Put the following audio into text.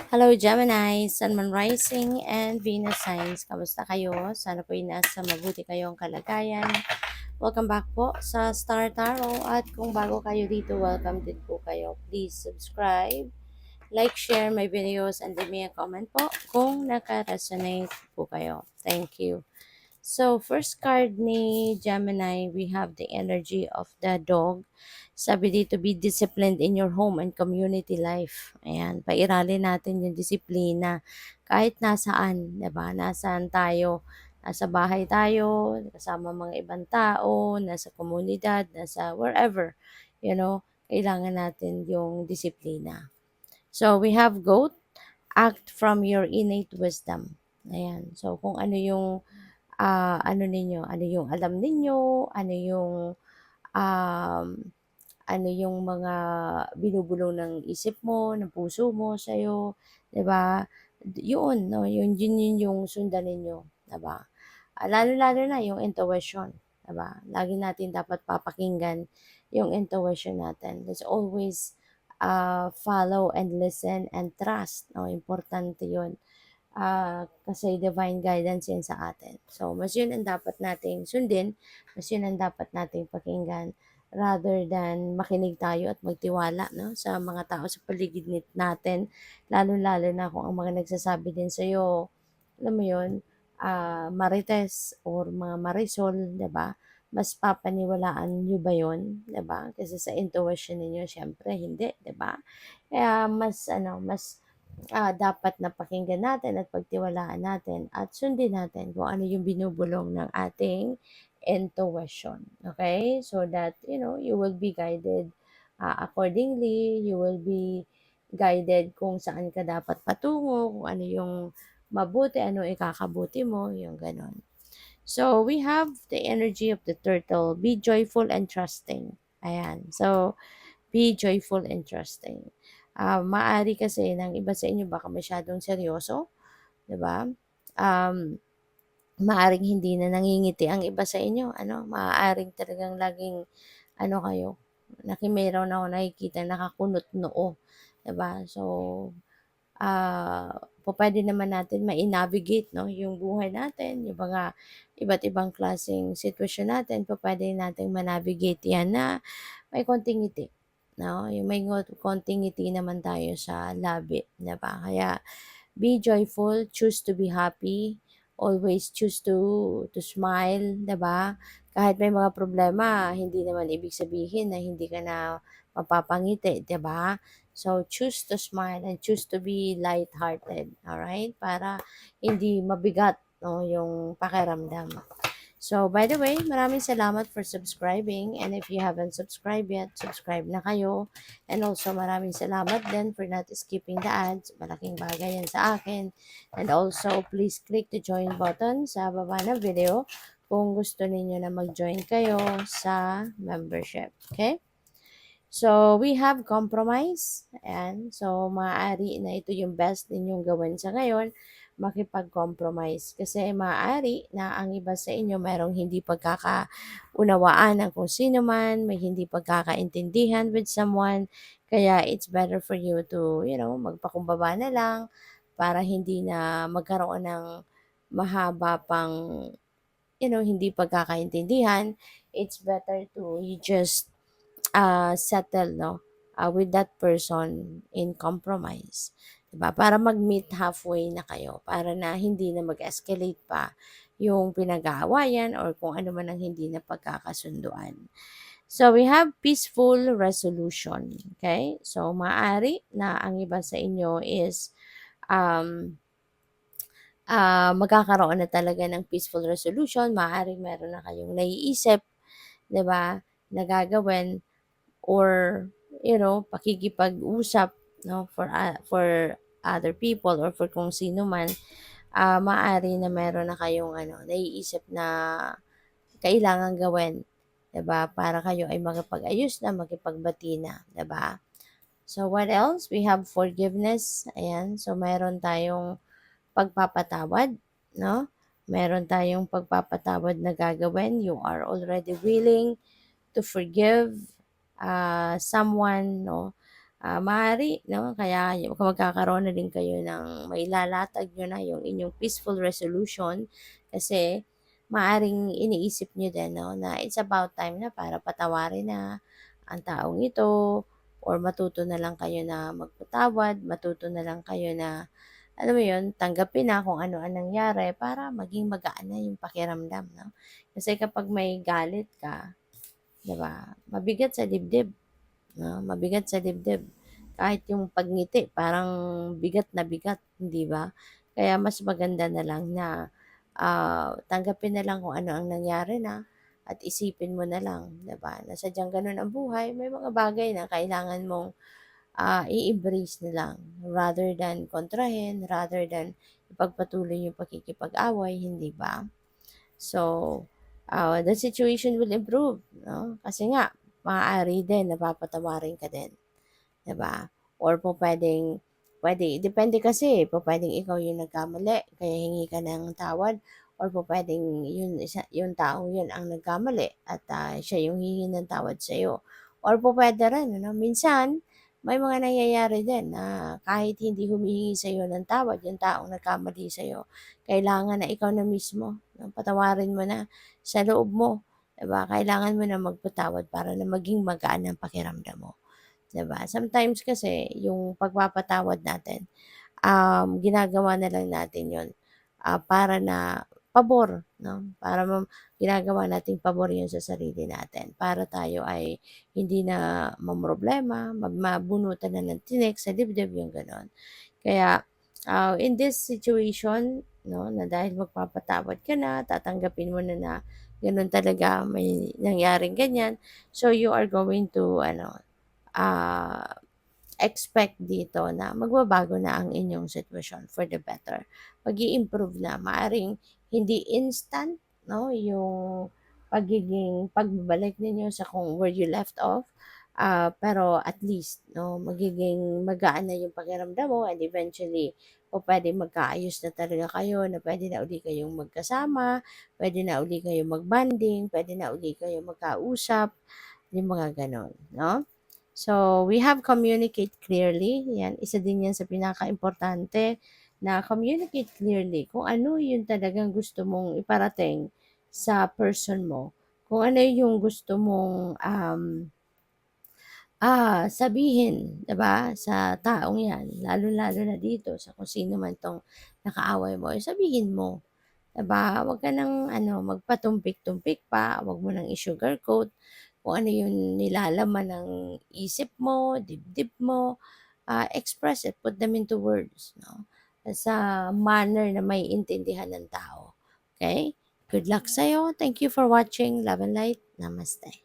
Hello Gemini, Sun Moon Rising and Venus Signs. Kamusta kayo? Sana po nasa mabuti kayong kalagayan. Welcome back po sa Star Tarot at kung bago kayo dito, welcome din po kayo. Please subscribe, like, share my videos and leave me a comment po kung naka-resonate po kayo. Thank you. So, first card ni Gemini, we have the energy of the dog. Sabi dito, be disciplined in your home and community life. Ayan, pairalin natin yung disiplina. Kahit nasaan, diba? Nasaan tayo? Nasa bahay tayo, kasama mga ibang tao, nasa komunidad, nasa wherever. Kailangan natin yung disiplina. So, we have goat, act from your innate wisdom. Ayan, so kung ano yung ano yung alam ninyo, um, ano yung mga binubulong ng isip mo, ng puso mo sa'yo, 'di ba? Yun 'no, yun yung sundan ninyo, 'di ba? Lalo-lalo na yung intuition, 'di ba? Lagi natin dapat papakinggan yung intuition natin. Let's always follow and listen and trust, 'no? Importante yun. Kasi divine guidance yan sa atin. So, mas yun ang dapat nating sundin, mas yun ang dapat nating pakinggan rather than makinig tayo at magtiwala no, sa mga tao sa paligid natin, lalo-lalo na kung ang mga nagsasabi din sa'yo, alam mo yun, marites or mga marisol, 'di ba? Mas papaniwalaan nyo ba yun, 'di ba? Kasi sa intuition ninyo, syempre, hindi, 'di ba? Kaya dapat na pakinggan natin at pagtiwalaan natin at sundin natin kung ano yung binubulong ng ating intuition. Okay? So that, you will be guided accordingly. You will be guided kung saan ka dapat patungo, kung ano yung mabuti, ano ikakabuti mo, yung ganon. So, we have the energy of the turtle. Be joyful and trusting. Ayan. So, be joyful and trusting. Maari kasi ng iba sa inyo baka masyadong seryoso, 'di ba? Um, Maaring hindi na nangingiti ang iba sa inyo, maaaring talagang laging kayo, meron ako nakikita nakakunot noo, 'di ba? So, pupuwede naman natin mai-navigate 'no, yung buhay natin, yung mga iba't ibang klaseng sitwasyon natin, pupuwede nating ma-navigate 'yan na may konting ngiti, 'no? Yung may konting ngiti naman tayo sa labi, 'di ba? Kaya be joyful, choose to be happy, always choose to smile, 'di ba? Kahit may mga problema, hindi naman ibig sabihin na hindi ka na mapapangiti, 'di ba? So, choose to smile and choose to be light-hearted, alright? Para hindi mabigat, no, yung pakiramdam. So, by the way, maraming salamat for subscribing. And if you haven't subscribed yet, subscribe na kayo. And also, maraming salamat din for not skipping the ads. Malaking bagay yan sa akin. And also, please click the join button sa baba ng video kung gusto ninyo na mag-join kayo sa membership. Okay? So, we have compromise. Ayan. So, maaari na ito yung best ninyong gawin sa ngayon, makipag-compromise. Kasi maaari na ang iba sa inyo mayroong hindi pagkakaunawaan ng kung sino man, may hindi pagkakaintindihan with someone. Kaya it's better for you to, magpakumbaba na lang para hindi na magkaroon ng mahaba pang, hindi pagkakaintindihan. It's better to you just settle, no, with that person in compromise. 'Di ba? Para mag-meet halfway na kayo, para na hindi na mag-escalate pa yung pinag-aawayan or kung ano man ang hindi na pagkakasunduan. So, we have peaceful resolution. Okay? So, maaari na ang iba sa inyo is um, magkakaroon na talaga ng peaceful resolution. Maaaring meron na kayong naiisip, 'di ba, na gagawin or pakikipag-usap, no, for other people or for kung sino man, maaari na meron na kayong naiisip na kailangan gawin, 'di ba? Para kayo ay makipag-ayos na, makipagbati na, 'di ba? So what else? We have forgiveness. Ayan. So meron tayong pagpapatawad, no? Meron tayong pagpapatawad na gagawin. You are already willing to forgive someone, no? Maaari 'no, kaya magkakaroon na din kayo ng mailalatag niyo na yung inyong peaceful resolution kasi maaaring iniisip niyo din 'no, na it's about time na para patawarin na ang taong ito or matuto na lang kayo na magpatawad, matuto na lang kayo na, alam mo yun, tanggapin na kung ano ang nangyari para maging magaan na yung pakiramdam 'no. Kasi kapag may galit ka, 'di ba, mabigat sa dibdib. 'No, mabigat sa dibdib. Kahit yung pagngiti parang bigat na bigat, hindi ba? Kaya mas maganda na lang na, tanggapin na lang kung ano ang nangyari na at isipin mo na lang, 'di ba, na sadyang gano'n ang buhay. May mga bagay na kailangan mong, i-embrace na lang rather than kontrahin, rather than ipagpatuloy yung pakikipag-away, hindi ba? So, the situation will improve 'no, kasi nga maaari din na papatawarin ka din. 'Di ba? Or puwede depende kasi, pupuwedeng ikaw yung nagkamali kaya hingi ka ng tawad or pupuwedeng yung taong yun ang nagkamali at, siya yung hihingi ng tawad sa'yo. Or pupuwede rin ano, minsan may mga nangyayari din na kahit hindi humihingi sa'yo ng tawad yung taong nagkamali sa'yo, kailangan na ikaw na mismo 'no, patawarin mo na sa loob mo, 'di ba? Kailangan mo na magpatawad para na maging magaan ang pakiramdam mo. 'Di ba? Sometimes kasi yung pagpapatawad natin, ginagawa na lang natin 'yun, para na pabor 'no, para ginagawa nating pabor 'yun sa sarili natin, para tayo ay hindi na mamroblema, mabunutan na ng tinik sa dibdib, yung gano'n. Kaya, in this situation 'no, na dahil magpapatawad ka na, tatanggapin mo na na gano'n talaga, may nangyaring ganiyan, so you are going to ano, ah, expect dito na magbabago na ang inyong sitwasyon for the better. Mag-i-improve na. Maaring hindi instant 'no, yung pagbabalik ninyo sa kung where you left off, pero at least 'no, magiging magaan na yung pakiramdam mo and eventually pupuwedeng magkaayos na talaga kayo na puwede na uli kayong magkasama, puwede na uli kayong mag-bonding, puwede na uli kayong magkausap, yung mga gano'n 'no? So, we have communicate clearly, 'yan, isa din 'yan sa pinakaimportante na communicate clearly kung ano yung talagang gusto mong iparating sa person mo. Kung ano yung gusto mong, sabihin, 'di ba, sa taong 'yan, lalong-lalo na dito sa kung sino man 'tong nakaaway mo, eh, sabihin mo. 'Di ba, huwag ka ng ano, magpatumpik-tumpik pa, huwag mo ng i-sugarcoat kung ano yung nilalaman ng isip mo, dibdib mo, express it, put them into words 'no, sa manner na maiintindihan ng tao, okey? Good luck sa'yo. Thank you for watching. Love and light. Namaste.